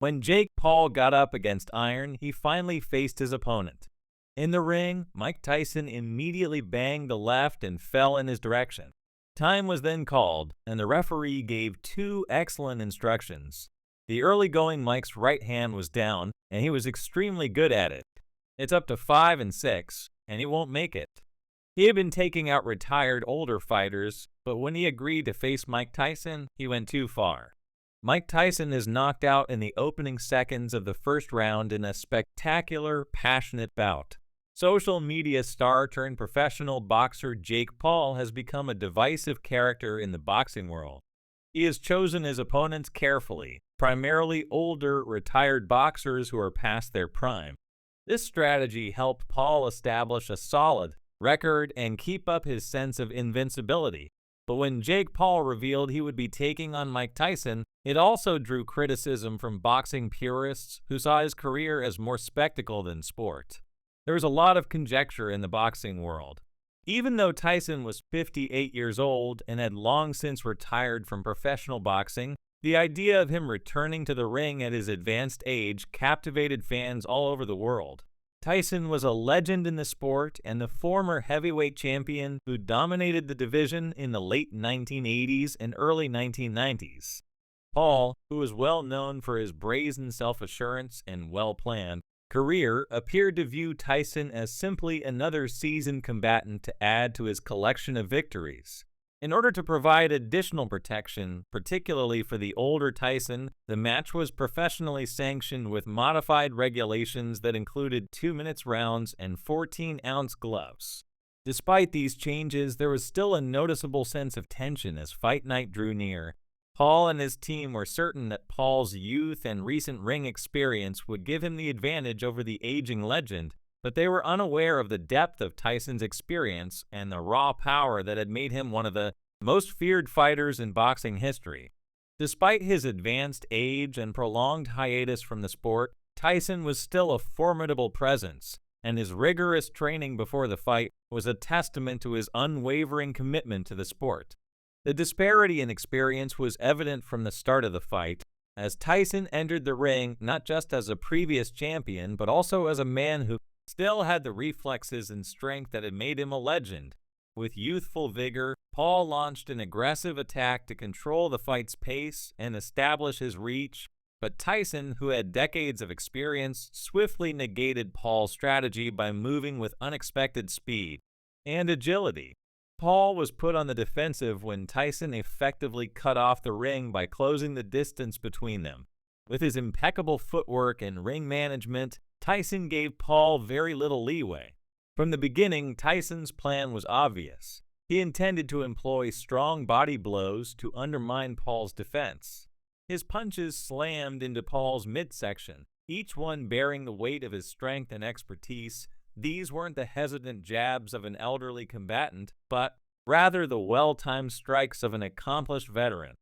When Jake Paul got up against iron, he finally faced his opponent. In the ring, Mike Tyson immediately banged the left and fell in his direction. Time was then called, and the referee gave two excellent instructions. The early-going Mike's right hand was down, and he was extremely good at it. It's up to 5 and 6, and he won't make it. He had been taking out retired older fighters, but when he agreed to face Mike Tyson, he went too far. Mike Tyson is knocked out in the opening seconds of the first round in a spectacular, passionate bout. Social media star turned professional boxer Jake Paul has become a divisive character in the boxing world. He has chosen his opponents carefully, primarily older, retired boxers who are past their prime. This strategy helped Paul establish a solid record and keep up his sense of invincibility. But when Jake Paul revealed he would be taking on Mike Tyson, it also drew criticism from boxing purists who saw his career as more spectacle than sport. There was a lot of conjecture in the boxing world. Even though Tyson was 58 years old and had long since retired from professional boxing, the idea of him returning to the ring at his advanced age captivated fans all over the world. Tyson was a legend in the sport and the former heavyweight champion who dominated the division in the late 1980s and early 1990s. Paul, who was well known for his brazen self-assurance and well-planned career, appeared to view Tyson as simply another seasoned combatant to add to his collection of victories. In order to provide additional protection, particularly for the older Tyson, the match was professionally sanctioned with modified regulations that included 2-minute rounds and 14-ounce gloves. Despite these changes, there was still a noticeable sense of tension as fight night drew near. Paul and his team were certain that Paul's youth and recent ring experience would give him the advantage over the aging legend, but they were unaware of the depth of Tyson's experience and the raw power that had made him one of the most feared fighters in boxing history. Despite his advanced age and prolonged hiatus from the sport, Tyson was still a formidable presence, and his rigorous training before the fight was a testament to his unwavering commitment to the sport. The disparity in experience was evident from the start of the fight, as Tyson entered the ring not just as a previous champion, but also as a man who still had the reflexes and strength that had made him a legend. With youthful vigor, Paul launched an aggressive attack to control the fight's pace and establish his reach, but Tyson, who had decades of experience, swiftly negated Paul's strategy by moving with unexpected speed and agility. Paul was put on the defensive when Tyson effectively cut off the ring by closing the distance between them. With his impeccable footwork and ring management, Tyson gave Paul very little leeway. From the beginning, Tyson's plan was obvious. He intended to employ strong body blows to undermine Paul's defense. His punches slammed into Paul's midsection, each one bearing the weight of his strength and expertise. These weren't the hesitant jabs of an elderly combatant, but rather the well-timed strikes of an accomplished veteran.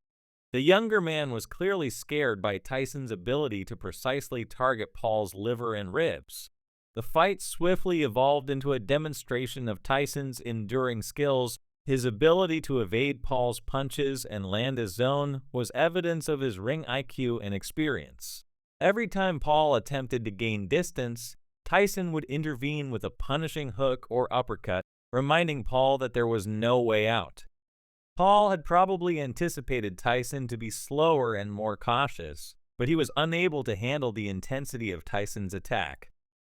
The younger man was clearly scared by Tyson's ability to precisely target Paul's liver and ribs. The fight swiftly evolved into a demonstration of Tyson's enduring skills. His ability to evade Paul's punches and land his zone was evidence of his ring IQ and experience. Every time Paul attempted to gain distance, Tyson would intervene with a punishing hook or uppercut, reminding Paul that there was no way out. Paul had probably anticipated Tyson to be slower and more cautious, but he was unable to handle the intensity of Tyson's attack.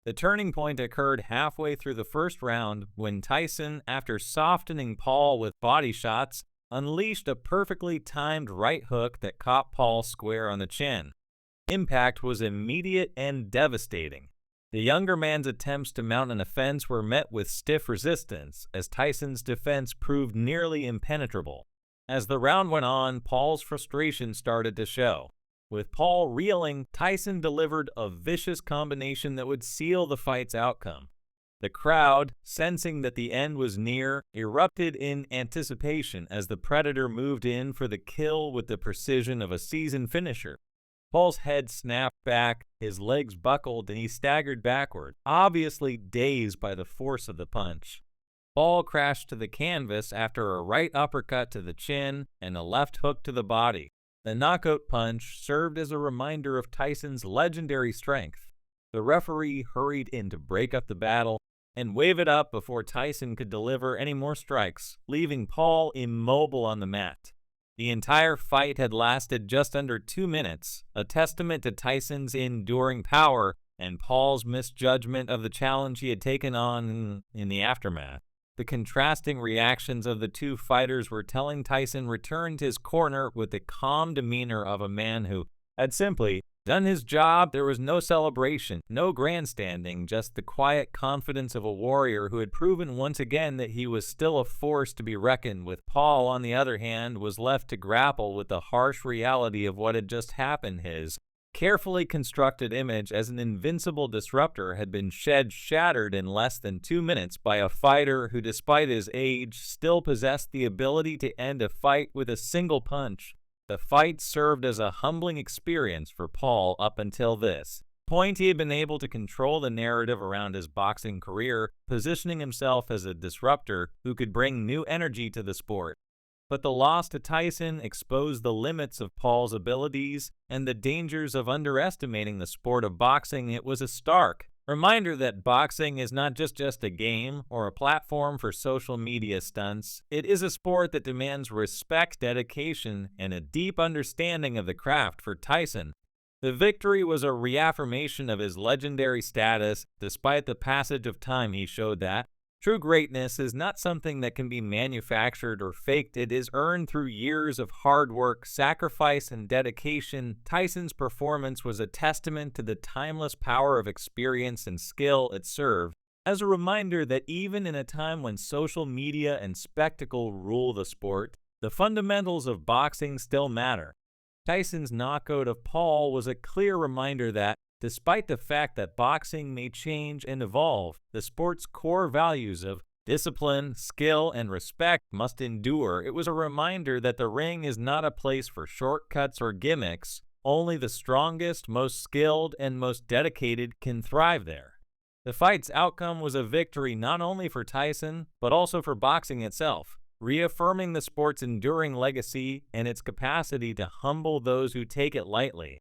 The turning point occurred halfway through the first round when Tyson, after softening Paul with body shots, unleashed a perfectly timed right hook that caught Paul square on the chin. Impact was immediate and devastating. The younger man's attempts to mount an offense were met with stiff resistance, as Tyson's defense proved nearly impenetrable. As the round went on, Paul's frustration started to show. With Paul reeling, Tyson delivered a vicious combination that would seal the fight's outcome. The crowd, sensing that the end was near, erupted in anticipation as the Predator moved in for the kill with the precision of a seasoned finisher. Paul's head snapped back, his legs buckled, and he staggered backward, obviously dazed by the force of the punch. Paul crashed to the canvas after a right uppercut to the chin and a left hook to the body. The knockout punch served as a reminder of Tyson's legendary strength. The referee hurried in to break up the battle and wave it up before Tyson could deliver any more strikes, leaving Paul immobile on the mat. The entire fight had lasted just under 2 minutes, a testament to Tyson's enduring power and Paul's misjudgment of the challenge he had taken on in the aftermath. The contrasting reactions of the two fighters were telling Tyson returned to his corner with the calm demeanor of a man who had simply done his job. There was no celebration, no grandstanding, just the quiet confidence of a warrior who had proven once again that he was still a force to be reckoned with. Paul, on the other hand, was left to grapple with the harsh reality of what had just happened. His carefully constructed image as an invincible disruptor had been shattered in less than 2 minutes by a fighter who, despite his age, still possessed the ability to end a fight with a single punch. The fight served as a humbling experience for Paul. Up until this point, he had been able to control the narrative around his boxing career, positioning himself as a disruptor who could bring new energy to the sport. But the loss to Tyson exposed the limits of Paul's abilities and the dangers of underestimating the sport of boxing. It was a stark reminder that boxing is not just a game or a platform for social media stunts. It is a sport that demands respect, dedication, and a deep understanding of the craft. For Tyson, the victory was a reaffirmation of his legendary status. Despite the passage of time, he showed that true greatness is not something that can be manufactured or faked. It is earned through years of hard work, sacrifice, and dedication. Tyson's performance was a testament to the timeless power of experience and skill. It served as a reminder that even in a time when social media and spectacle rule the sport, the fundamentals of boxing still matter. Tyson's knockout of Paul was a clear reminder that, despite the fact that boxing may change and evolve, the sport's core values of discipline, skill, and respect must endure. It was a reminder that the ring is not a place for shortcuts or gimmicks. Only the strongest, most skilled, and most dedicated can thrive there. The fight's outcome was a victory not only for Tyson, but also for boxing itself, reaffirming the sport's enduring legacy and its capacity to humble those who take it lightly.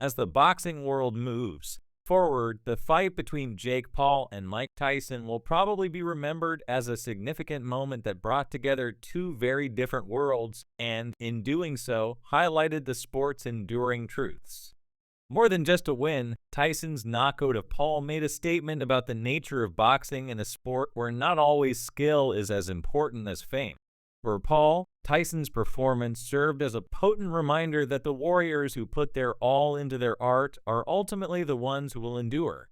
As the boxing world moves forward, the fight between Jake Paul and Mike Tyson will probably be remembered as a significant moment that brought together two very different worlds and, in doing so, highlighted the sport's enduring truths. More than just a win, Tyson's knockout of Paul made a statement about the nature of boxing in a sport where not always skill is as important as fame. For Paul, Tyson's performance served as a potent reminder that the warriors who put their all into their art are ultimately the ones who will endure.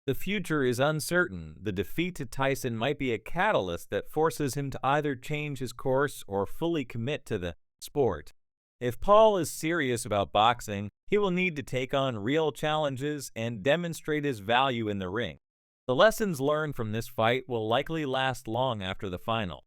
The future is uncertain. The defeat to Tyson might be a catalyst that forces him to either change his course or fully commit to the sport. If Paul is serious about boxing, he will need to take on real challenges and demonstrate his value in the ring. The lessons learned from this fight will likely last long after the final.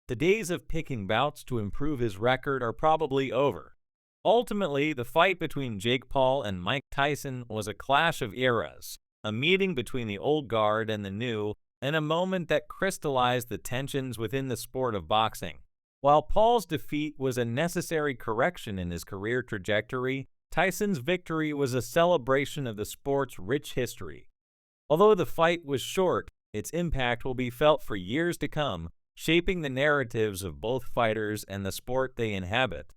The days of picking bouts to improve his record are probably over. Ultimately, the fight between Jake Paul and Mike Tyson was a clash of eras, a meeting between the old guard and the new, and a moment that crystallized the tensions within the sport of boxing. While Paul's defeat was a necessary correction in his career trajectory, Tyson's victory was a celebration of the sport's rich history. Although the fight was short, its impact will be felt for years to come, shaping the narratives of both fighters and the sport they inhabit.